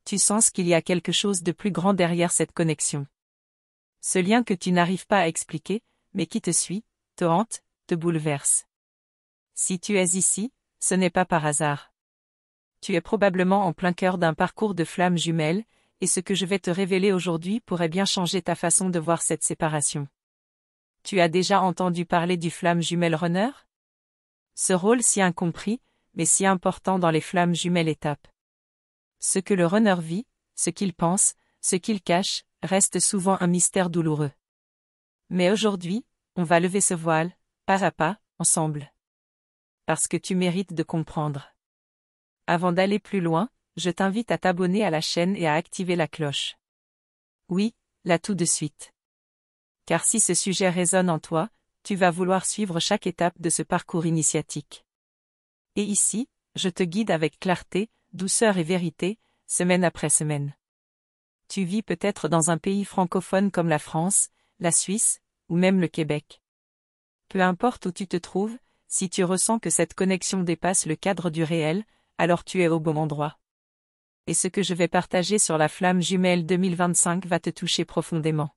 Tu sens qu'il y a quelque chose de plus grand derrière cette connexion. Ce lien que tu n'arrives pas à expliquer, mais qui te suit, te hante, te bouleverse. Si tu es ici, ce n'est pas par hasard. Tu es probablement en plein cœur d'un parcours de flammes jumelles, et ce que je vais te révéler aujourd'hui pourrait bien changer ta façon de voir cette séparation. Tu as déjà entendu parler du flamme jumelle runner? Ce rôle si incompris, mais si important dans les flammes jumelles étapes. Ce que le runner vit, ce qu'il pense, ce qu'il cache, reste souvent un mystère douloureux. Mais aujourd'hui, on va lever ce voile, pas à pas, ensemble. Parce que tu mérites de comprendre. Avant d'aller plus loin, je t'invite à t'abonner à la chaîne et à activer la cloche. Oui, là tout de suite. Car si ce sujet résonne en toi, tu vas vouloir suivre chaque étape de ce parcours initiatique. Et ici, je te guide avec clarté, douceur et vérité, semaine après semaine. Tu vis peut-être dans un pays francophone comme la France, la Suisse, ou même le Québec. Peu importe où tu te trouves, si tu ressens que cette connexion dépasse le cadre du réel, alors tu es au bon endroit. Et ce que je vais partager sur la flamme jumelle 2025 va te toucher profondément.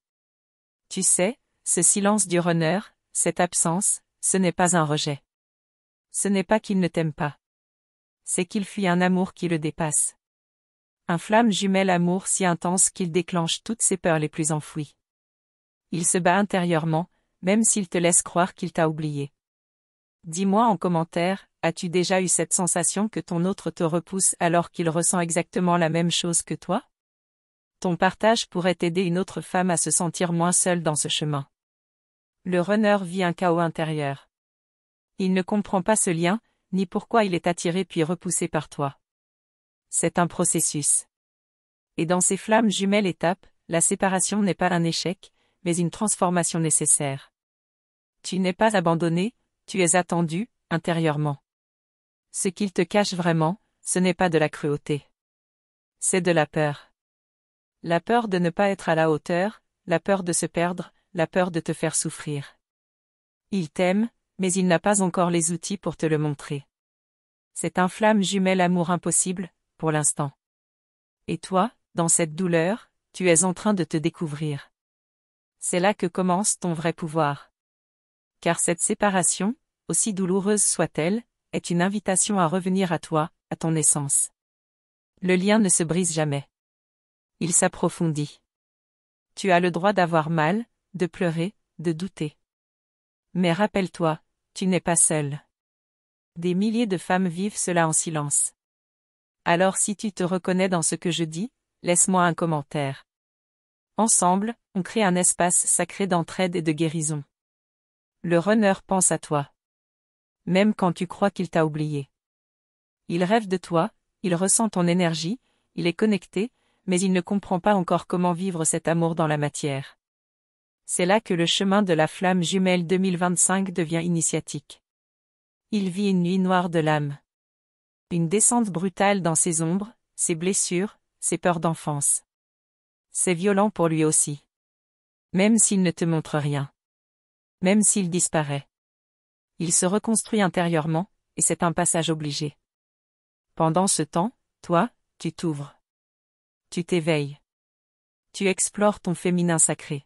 Tu sais, ce silence du runner, cette absence, ce n'est pas un rejet. Ce n'est pas qu'il ne t'aime pas. C'est qu'il fuit un amour qui le dépasse. Un flamme jumelle amour si intense qu'il déclenche toutes ses peurs les plus enfouies. Il se bat intérieurement, même s'il te laisse croire qu'il t'a oublié. Dis-moi en commentaire, as-tu déjà eu cette sensation que ton autre te repousse alors qu'il ressent exactement la même chose que toi? Ton partage pourrait aider une autre femme à se sentir moins seule dans ce chemin. Le runner vit un chaos intérieur. Il ne comprend pas ce lien, ni pourquoi il est attiré puis repoussé par toi. C'est un processus. Et dans ces flammes jumelles étapes, la séparation n'est pas un échec, mais une transformation nécessaire. Tu n'es pas abandonné, tu es attendu, intérieurement. Ce qu'il te cache vraiment, ce n'est pas de la cruauté. C'est de la peur. La peur de ne pas être à la hauteur, la peur de se perdre, la peur de te faire souffrir. Il t'aime, mais il n'a pas encore les outils pour te le montrer. C'est un flamme jumelle amour impossible, pour l'instant. Et toi, dans cette douleur, tu es en train de te découvrir. C'est là que commence ton vrai pouvoir. Car cette séparation, aussi douloureuse soit-elle, est une invitation à revenir à toi, à ton essence. Le lien ne se brise jamais. Il s'approfondit. Tu as le droit d'avoir mal, de pleurer, de douter. Mais rappelle-toi, tu n'es pas seul. Des milliers de femmes vivent cela en silence. Alors si tu te reconnais dans ce que je dis, laisse-moi un commentaire. Ensemble, on crée un espace sacré d'entraide et de guérison. Le runner pense à toi. Même quand tu crois qu'il t'a oublié. Il rêve de toi, il ressent ton énergie, il est connecté, mais il ne comprend pas encore comment vivre cet amour dans la matière. C'est là que le chemin de la flamme jumelle 2025 devient initiatique. Il vit une nuit noire de l'âme. Une descente brutale dans ses ombres, ses blessures, ses peurs d'enfance. C'est violent pour lui aussi. Même s'il ne te montre rien. Même s'il disparaît. Il se reconstruit intérieurement, et c'est un passage obligé. Pendant ce temps, toi, tu t'ouvres. Tu t'éveilles. Tu explores ton féminin sacré.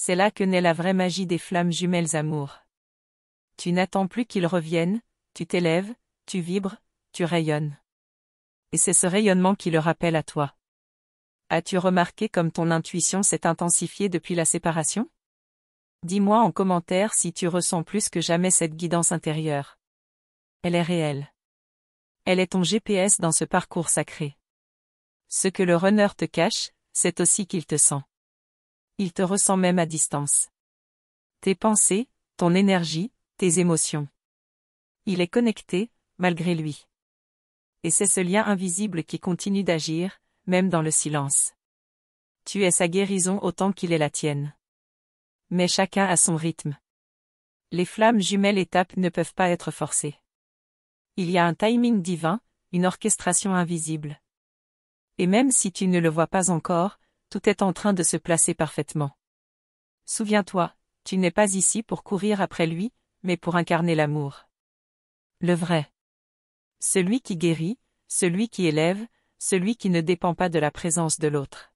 C'est là que naît la vraie magie des flammes jumelles amour. Tu n'attends plus qu'ils reviennent, tu t'élèves, tu vibres, tu rayonnes. Et c'est ce rayonnement qui le rappelle à toi. As-tu remarqué comme ton intuition s'est intensifiée depuis la séparation? Dis-moi en commentaire si tu ressens plus que jamais cette guidance intérieure. Elle est réelle. Elle est ton GPS dans ce parcours sacré. Ce que le runner te cache, c'est aussi qu'il te sent. Il te ressent même à distance. Tes pensées, ton énergie, tes émotions. Il est connecté, malgré lui. Et c'est ce lien invisible qui continue d'agir, même dans le silence. Tu es sa guérison autant qu'il est la tienne. Mais chacun a son rythme. Les flammes jumelles étapes ne peuvent pas être forcées. Il y a un timing divin, une orchestration invisible. Et même si tu ne le vois pas encore, tout est en train de se placer parfaitement. Souviens-toi, tu n'es pas ici pour courir après lui, mais pour incarner l'amour. Le vrai. Celui qui guérit, celui qui élève, celui qui ne dépend pas de la présence de l'autre.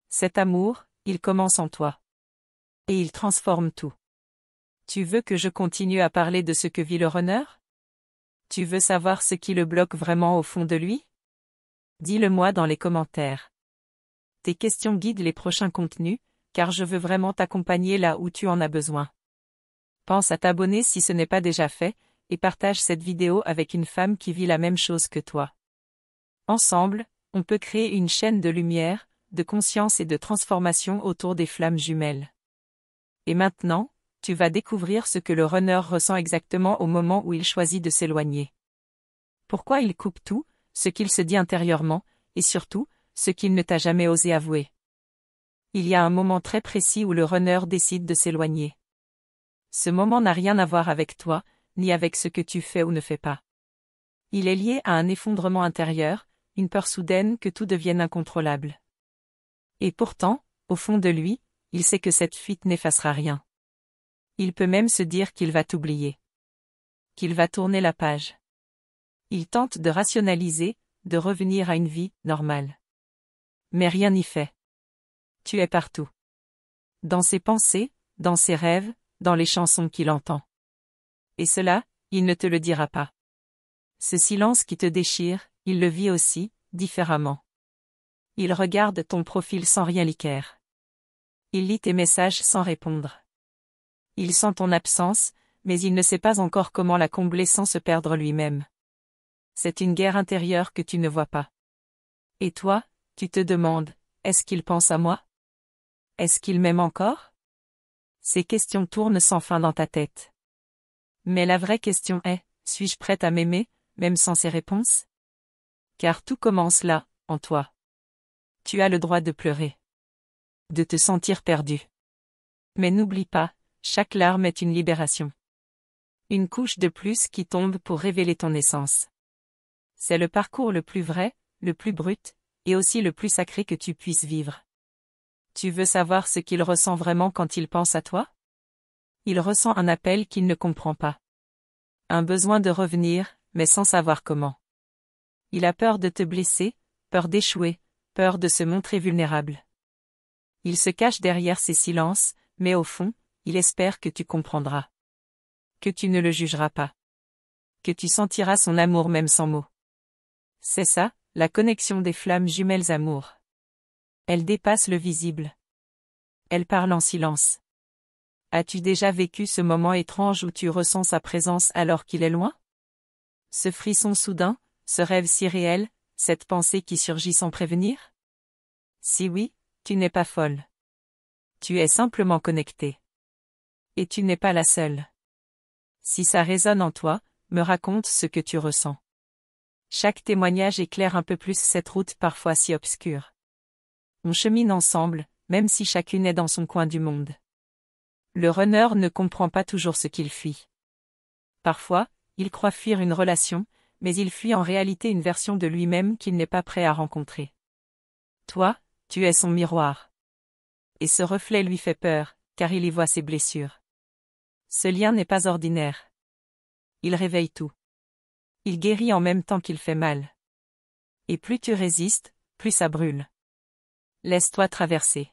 Cet amour, il commence en toi. Et il transforme tout. Tu veux que je continue à parler de ce que vit le runner? Tu veux savoir ce qui le bloque vraiment au fond de lui? Dis-le-moi dans les commentaires. Tes questions guident les prochains contenus, car je veux vraiment t'accompagner là où tu en as besoin. Pense à t'abonner si ce n'est pas déjà fait, et partage cette vidéo avec une femme qui vit la même chose que toi. Ensemble, on peut créer une chaîne de lumière, de conscience et de transformation autour des flammes jumelles. Et maintenant, tu vas découvrir ce que le runner ressent exactement au moment où il choisit de s'éloigner. Pourquoi il coupe tout, ce qu'il se dit intérieurement, et surtout, ce qu'il ne t'a jamais osé avouer. Il y a un moment très précis où le runner décide de s'éloigner. Ce moment n'a rien à voir avec toi, ni avec ce que tu fais ou ne fais pas. Il est lié à un effondrement intérieur, une peur soudaine que tout devienne incontrôlable. Et pourtant, au fond de lui, il sait que cette fuite n'effacera rien. Il peut même se dire qu'il va t'oublier. Qu'il va tourner la page. Il tente de rationaliser, de revenir à une vie normale. Mais rien n'y fait. Tu es partout. Dans ses pensées, dans ses rêves, dans les chansons qu'il entend. Et cela, il ne te le dira pas. Ce silence qui te déchire, il le vit aussi, différemment. Il regarde ton profil sans rien liker. Il lit tes messages sans répondre. Il sent ton absence, mais il ne sait pas encore comment la combler sans se perdre lui-même. C'est une guerre intérieure que tu ne vois pas. Et toi, tu te demandes, est-ce qu'il pense à moi? Est-ce qu'il m'aime encore? Ces questions tournent sans fin dans ta tête. Mais la vraie question est, suis-je prête à m'aimer, même sans ces réponses? Car tout commence là, en toi. Tu as le droit de pleurer. De te sentir perdu. Mais n'oublie pas, chaque larme est une libération. Une couche de plus qui tombe pour révéler ton essence. C'est le parcours le plus vrai, le plus brut, et aussi le plus sacré que tu puisses vivre. Tu veux savoir ce qu'il ressent vraiment quand il pense à toi? Il ressent un appel qu'il ne comprend pas. Un besoin de revenir, mais sans savoir comment. Il a peur de te blesser, peur d'échouer, peur de se montrer vulnérable. Il se cache derrière ses silences, mais au fond, il espère que tu comprendras. Que tu ne le jugeras pas. Que tu sentiras son amour même sans mots. C'est ça, la connexion des flammes jumelles amour. Elle dépasse le visible. Elle parle en silence. As-tu déjà vécu ce moment étrange où tu ressens sa présence alors qu'il est loin? Ce frisson soudain, ce rêve si réel, cette pensée qui surgit sans prévenir? Si oui, tu n'es pas folle. Tu es simplement connectée. Et tu n'es pas la seule. Si ça résonne en toi, me raconte ce que tu ressens. Chaque témoignage éclaire un peu plus cette route parfois si obscure. On chemine ensemble, même si chacune est dans son coin du monde. Le runner ne comprend pas toujours ce qu'il fuit. Parfois, il croit fuir une relation, mais il fuit en réalité une version de lui-même qu'il n'est pas prêt à rencontrer. Toi, tu es son miroir. Et ce reflet lui fait peur, car il y voit ses blessures. Ce lien n'est pas ordinaire. Il réveille tout. Il guérit en même temps qu'il fait mal. Et plus tu résistes, plus ça brûle. Laisse-toi traverser.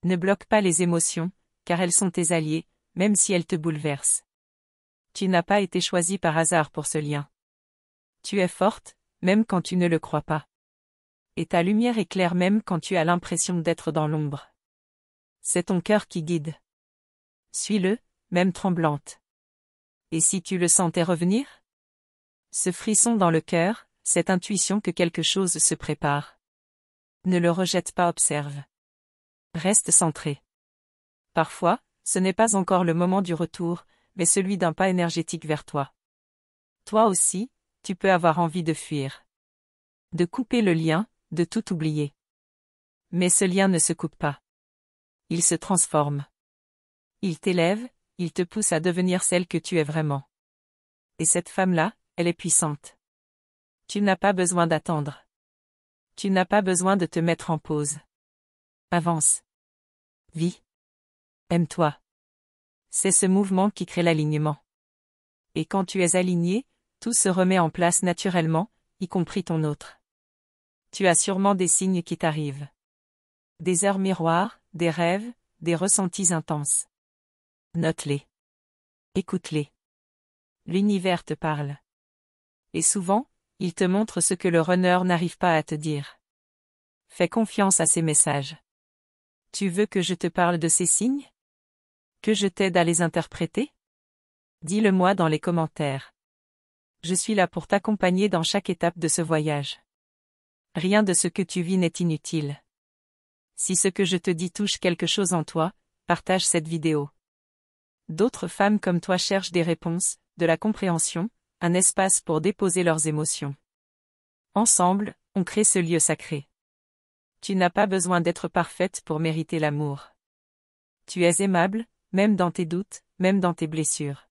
Ne bloque pas les émotions, car elles sont tes alliés, même si elles te bouleversent. Tu n'as pas été choisie par hasard pour ce lien. Tu es forte, même quand tu ne le crois pas. Et ta lumière éclaire même quand tu as l'impression d'être dans l'ombre. C'est ton cœur qui guide. Suis-le, même tremblante. Et si tu le sentais revenir? Ce frisson dans le cœur, cette intuition que quelque chose se prépare. Ne le rejette pas, observe. Reste centré. Parfois, ce n'est pas encore le moment du retour, mais celui d'un pas énergétique vers toi. Toi aussi, tu peux avoir envie de fuir. De couper le lien, de tout oublier. Mais ce lien ne se coupe pas. Il se transforme. Il t'élève, il te pousse à devenir celle que tu es vraiment. Et cette femme-là, elle est puissante. Tu n'as pas besoin d'attendre. Tu n'as pas besoin de te mettre en pause. Avance. Vis. Aime-toi. C'est ce mouvement qui crée l'alignement. Et quand tu es aligné, tout se remet en place naturellement, y compris ton autre. Tu as sûrement des signes qui t'arrivent. Des heures miroirs, des rêves, des ressentis intenses. Note-les. Écoute-les. L'univers te parle. Et souvent, il te montre ce que le runner n'arrive pas à te dire. Fais confiance à ces messages. Tu veux que je te parle de ces signes? Que je t'aide à les interpréter? Dis-le-moi dans les commentaires. Je suis là pour t'accompagner dans chaque étape de ce voyage. Rien de ce que tu vis n'est inutile. Si ce que je te dis touche quelque chose en toi, partage cette vidéo. D'autres femmes comme toi cherchent des réponses, de la compréhension, un espace pour déposer leurs émotions. Ensemble, on crée ce lieu sacré. Tu n'as pas besoin d'être parfaite pour mériter l'amour. Tu es aimable, même dans tes doutes, même dans tes blessures.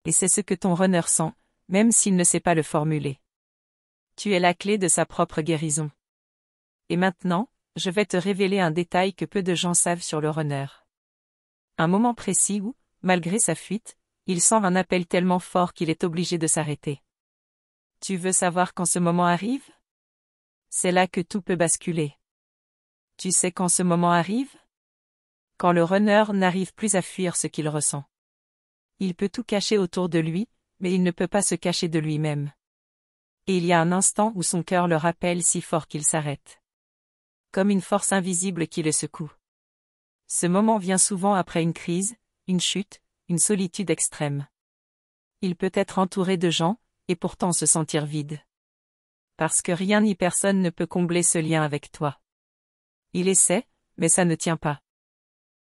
Et c'est ce que ton runner sent, même s'il ne sait pas le formuler. Tu es la clé de sa propre guérison. Et maintenant, je vais te révéler un détail que peu de gens savent sur le runner. Un moment précis où, malgré sa fuite, il sent un appel tellement fort qu'il est obligé de s'arrêter. Tu veux savoir quand ce moment arrive? C'est là que tout peut basculer. Tu sais quand ce moment arrive? Quand le runner n'arrive plus à fuir ce qu'il ressent. Il peut tout cacher autour de lui, mais il ne peut pas se cacher de lui-même. Et il y a un instant où son cœur le rappelle si fort qu'il s'arrête. Comme une force invisible qui le secoue. Ce moment vient souvent après une crise, une chute, une solitude extrême. Il peut être entouré de gens, et pourtant se sentir vide. Parce que rien ni personne ne peut combler ce lien avec toi. Il essaie, mais ça ne tient pas.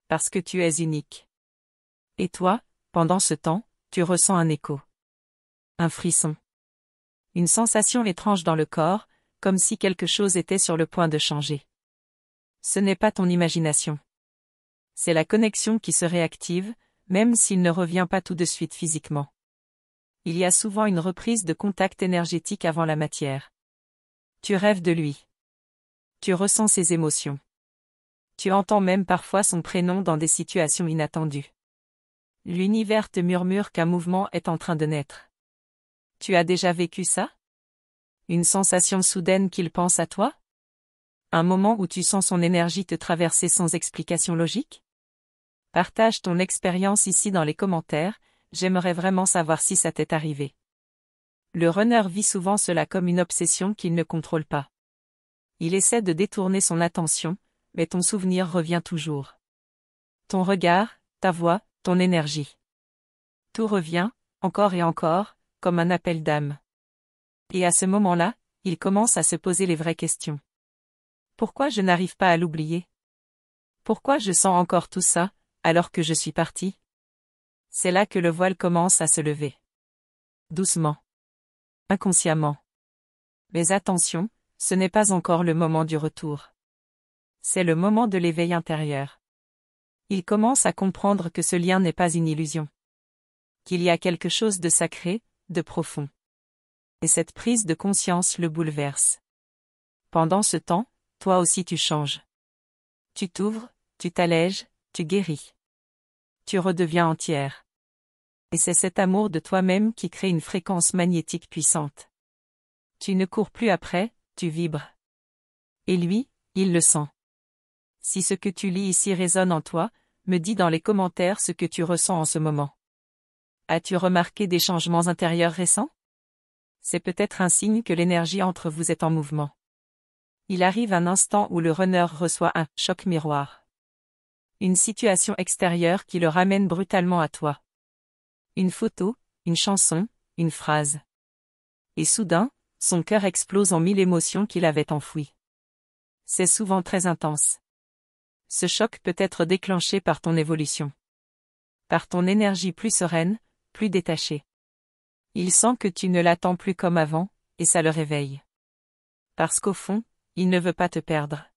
Parce que tu es unique. Et toi, pendant ce temps, tu ressens un écho. Un frisson. Une sensation étrange dans le corps, comme si quelque chose était sur le point de changer. Ce n'est pas ton imagination. C'est la connexion qui se réactive, même s'il ne revient pas tout de suite physiquement. Il y a souvent une reprise de contact énergétique avant la matière. Tu rêves de lui. Tu ressens ses émotions. Tu entends même parfois son prénom dans des situations inattendues. L'univers te murmure qu'un mouvement est en train de naître. Tu as déjà vécu ça? Une sensation soudaine qu'il pense à toi? Un moment où tu sens son énergie te traverser sans explication logique? Partage ton expérience ici dans les commentaires, j'aimerais vraiment savoir si ça t'est arrivé. Le runner vit souvent cela comme une obsession qu'il ne contrôle pas. Il essaie de détourner son attention, mais ton souvenir revient toujours. Ton regard, ta voix, ton énergie. Tout revient, encore et encore, comme un appel d'âme. Et à ce moment-là, il commence à se poser les vraies questions. Pourquoi je n'arrive pas à l'oublier? Pourquoi je sens encore tout ça, alors que je suis parti? C'est là que le voile commence à se lever. Doucement. Inconsciemment. Mais attention, ce n'est pas encore le moment du retour. C'est le moment de l'éveil intérieur. Il commence à comprendre que ce lien n'est pas une illusion. Qu'il y a quelque chose de sacré, de profond. Et cette prise de conscience le bouleverse. Pendant ce temps, toi aussi tu changes. Tu t'ouvres, tu t'allèges, tu guéris. Tu redeviens entière. Et c'est cet amour de toi-même qui crée une fréquence magnétique puissante. Tu ne cours plus après, tu vibres. Et lui, il le sent. Si ce que tu lis ici résonne en toi, me dis dans les commentaires ce que tu ressens en ce moment. As-tu remarqué des changements intérieurs récents? C'est peut-être un signe que l'énergie entre vous est en mouvement. Il arrive un instant où le runner reçoit un choc miroir. Une situation extérieure qui le ramène brutalement à toi. Une photo, une chanson, une phrase. Et soudain, son cœur explose en 1000 émotions qu'il avait enfouies. C'est souvent très intense. Ce choc peut être déclenché par ton évolution. Par ton énergie plus sereine, plus détachée. Il sent que tu ne l'attends plus comme avant, et ça le réveille. Parce qu'au fond, il ne veut pas te perdre.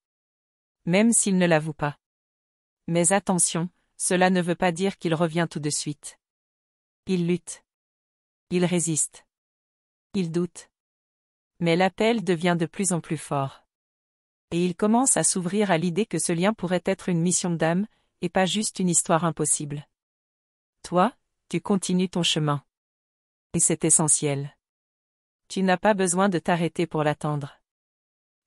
Même s'il ne l'avoue pas. Mais attention, cela ne veut pas dire qu'il revient tout de suite. Il lutte. Il résiste. Il doute. Mais l'appel devient de plus en plus fort. Et il commence à s'ouvrir à l'idée que ce lien pourrait être une mission d'âme, et pas juste une histoire impossible. Toi, tu continues ton chemin. Et c'est essentiel. Tu n'as pas besoin de t'arrêter pour l'attendre.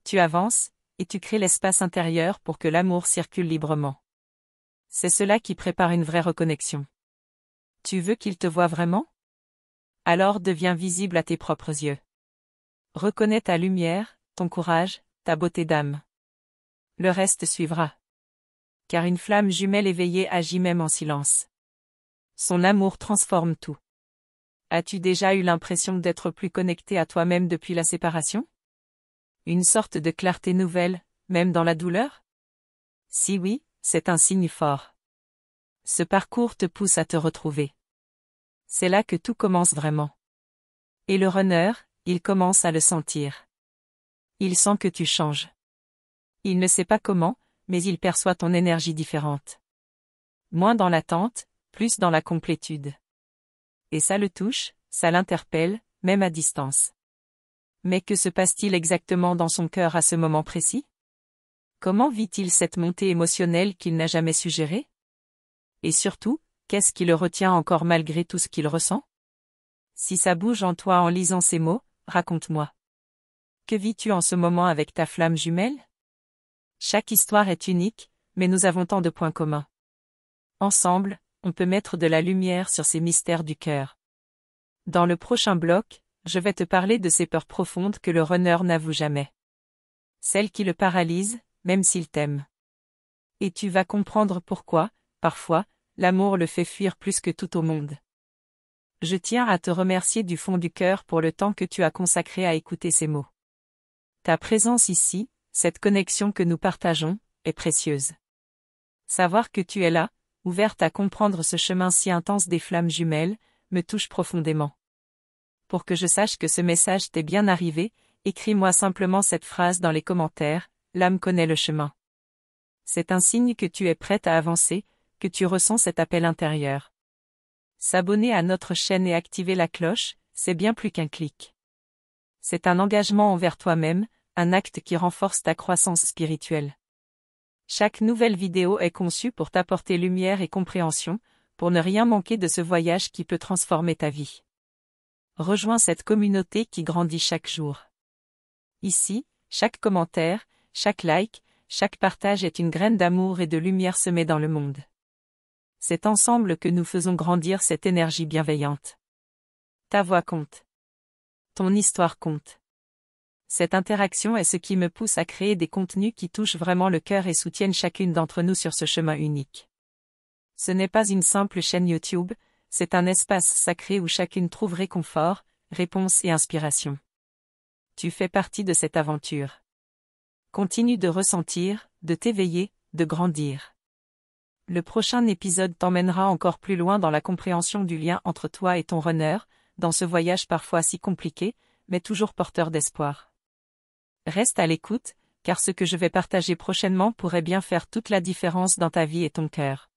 Tu avances, et tu crées l'espace intérieur pour que l'amour circule librement. C'est cela qui prépare une vraie reconnexion. Tu veux qu'il te voie vraiment? Alors deviens visible à tes propres yeux. Reconnais ta lumière, ton courage, ta beauté d'âme. Le reste suivra. Car une flamme jumelle éveillée agit même en silence. Son amour transforme tout. As-tu déjà eu l'impression d'être plus connecté à toi-même depuis la séparation? Une sorte de clarté nouvelle, même dans la douleur? Si oui, c'est un signe fort. Ce parcours te pousse à te retrouver. C'est là que tout commence vraiment. Et le runner, il commence à le sentir. Il sent que tu changes. Il ne sait pas comment, mais il perçoit ton énergie différente. Moins dans l'attente, plus dans la complétude. Et ça le touche, ça l'interpelle, même à distance. Mais que se passe-t-il exactement dans son cœur à ce moment précis? Comment vit-il cette montée émotionnelle qu'il n'a jamais su gérer? Et surtout, qu'est-ce qui le retient encore malgré tout ce qu'il ressent? Si ça bouge en toi en lisant ces mots, raconte-moi. Que vis-tu en ce moment avec ta flamme jumelle? Chaque histoire est unique, mais nous avons tant de points communs. Ensemble, on peut mettre de la lumière sur ces mystères du cœur. Dans le prochain bloc, je vais te parler de ces peurs profondes que le runner n'avoue jamais. Celles qui le paralysent, même s'il t'aime. Et tu vas comprendre pourquoi, parfois, l'amour le fait fuir plus que tout au monde. Je tiens à te remercier du fond du cœur pour le temps que tu as consacré à écouter ces mots. Ta présence ici, cette connexion que nous partageons, est précieuse. Savoir que tu es là, ouverte à comprendre ce chemin si intense des flammes jumelles, me touche profondément. Pour que je sache que ce message t'est bien arrivé, écris-moi simplement cette phrase dans les commentaires, l'âme connaît le chemin. C'est un signe que tu es prête à avancer, que tu ressens cet appel intérieur. S'abonner à notre chaîne et activer la cloche, c'est bien plus qu'un clic. C'est un engagement envers toi-même, un acte qui renforce ta croissance spirituelle. Chaque nouvelle vidéo est conçue pour t'apporter lumière et compréhension, pour ne rien manquer de ce voyage qui peut transformer ta vie. Rejoins cette communauté qui grandit chaque jour. Ici, chaque commentaire, chaque like, chaque partage est une graine d'amour et de lumière semée dans le monde. C'est ensemble que nous faisons grandir cette énergie bienveillante. Ta voix compte. Ton histoire compte. Cette interaction est ce qui me pousse à créer des contenus qui touchent vraiment le cœur et soutiennent chacune d'entre nous sur ce chemin unique. Ce n'est pas une simple chaîne YouTube, c'est un espace sacré où chacune trouve réconfort, réponse et inspiration. Tu fais partie de cette aventure. Continue de ressentir, de t'éveiller, de grandir. Le prochain épisode t'emmènera encore plus loin dans la compréhension du lien entre toi et ton runner, dans ce voyage parfois si compliqué, mais toujours porteur d'espoir. Reste à l'écoute, car ce que je vais partager prochainement pourrait bien faire toute la différence dans ta vie et ton cœur.